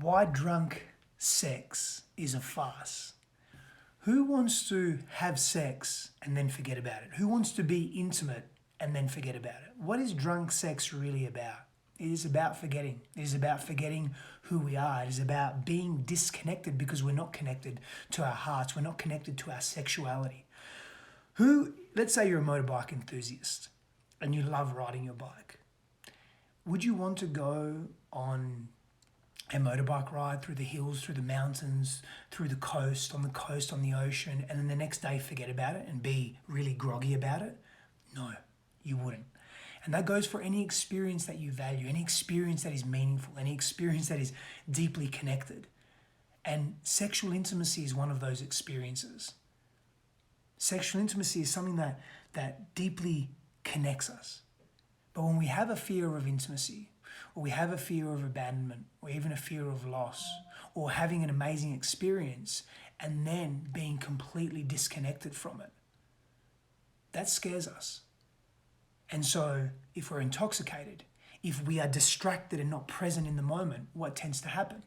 why drunk sex is a farce. Who wants to have sex and then forget about it? Who wants to be intimate and then forget about it? What is drunk sex really about? It is about forgetting. It is about forgetting who we are. It is about being disconnected because we're not connected to our hearts. We're not connected to our sexuality. Let's say you're a motorbike enthusiast and you love riding your bike. Would you want to go on a motorbike ride through the hills, through the mountains, through the coast, on the ocean, and then the next day forget about it and be really groggy about it? No, you wouldn't. And that goes for any experience that you value, any experience that is meaningful, any experience that is deeply connected. And sexual intimacy is one of those experiences. Sexual intimacy is something that deeply connects us. But when we have a fear of intimacy, or we have a fear of abandonment, or even a fear of loss, or having an amazing experience and then being completely disconnected from it, that scares us. And so if we're intoxicated, if we are distracted and not present in the moment, what tends to happen?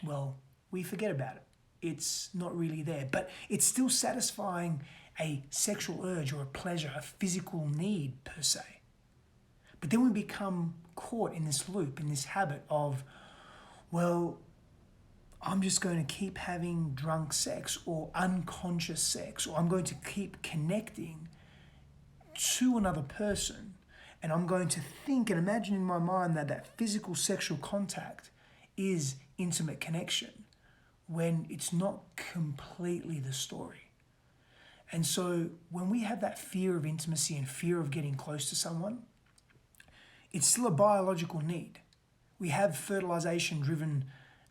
Well, we forget about it. It's not really there, but it's still satisfying a sexual urge or a pleasure, a physical need per se. But then we become caught in this loop, in this habit of, well, I'm just going to keep having drunk sex or unconscious sex, or I'm going to keep connecting to another person, and I'm going to think and imagine in my mind that physical sexual contact is intimate connection, when it's not completely the story. And so when we have that fear of intimacy and fear of getting close to someone, it's still a biological need. We have fertilization-driven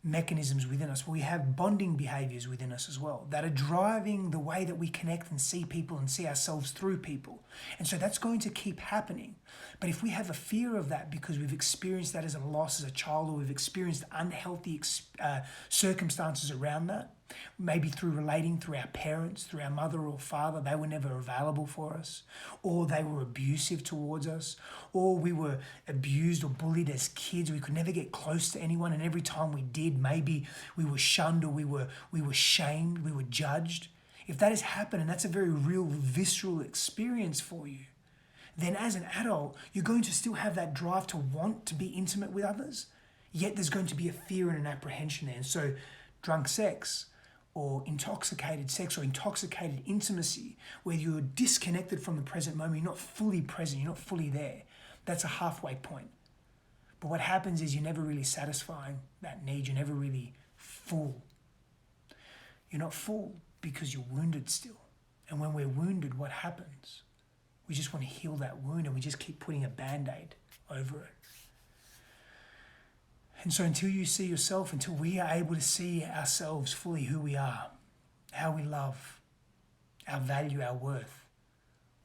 mechanisms within us. We have bonding behaviors within us as well that are driving the way that we connect and see people and see ourselves through people. And so that's going to keep happening. But if we have a fear of that because we've experienced that as a loss as a child, or we've experienced unhealthy circumstances around that, maybe through relating through our parents, through our mother or father, they were never available for us, or they were abusive towards us, or we were abused or bullied as kids. We could never get close to anyone, and every time we did, maybe we were shunned, or we were shamed, we were judged. If that has happened, and that's a very real visceral experience for you, then as an adult, you're going to still have that drive to want to be intimate with others, yet there's going to be a fear and an apprehension there. And so drunk sex, or intoxicated sex, or intoxicated intimacy, where you're disconnected from the present moment, you're not fully present, you're not fully there, that's a halfway point. But what happens is you're never really satisfying that need, you're never really full. You're not full because you're wounded still. And when we're wounded, what happens? We just want to heal that wound, and we just keep putting a Band-Aid over it. And so until you see yourself, until we are able to see ourselves fully, who we are, how we love, our value, our worth,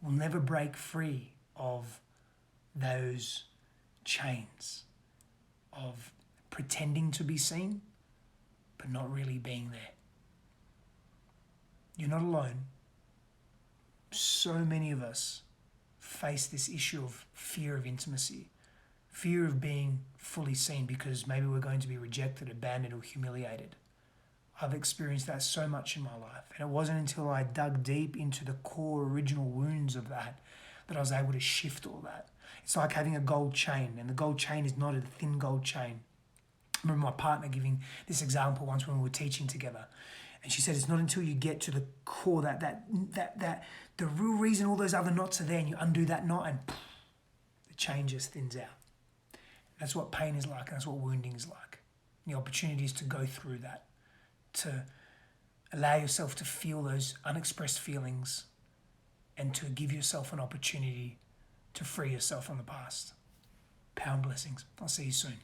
we'll never break free of those chains of pretending to be seen, but not really being there. You're not alone. So many of us face this issue of fear of intimacy, fear of being fully seen because maybe we're going to be rejected, abandoned, or humiliated. I've experienced that so much in my life. And it wasn't until I dug deep into the core original wounds of that I was able to shift all that. It's like having a gold chain, and the gold chain is not a thin gold chain. I remember my partner giving this example once when we were teaching together. And she said, it's not until you get to the core, that the real reason all those other knots are there, and you undo that knot, and poof, the chain just thins out. That's what pain is like, and that's what wounding is like. And the opportunity is to go through that, to allow yourself to feel those unexpressed feelings, and to give yourself an opportunity to free yourself from the past. Power and blessings. I'll see you soon.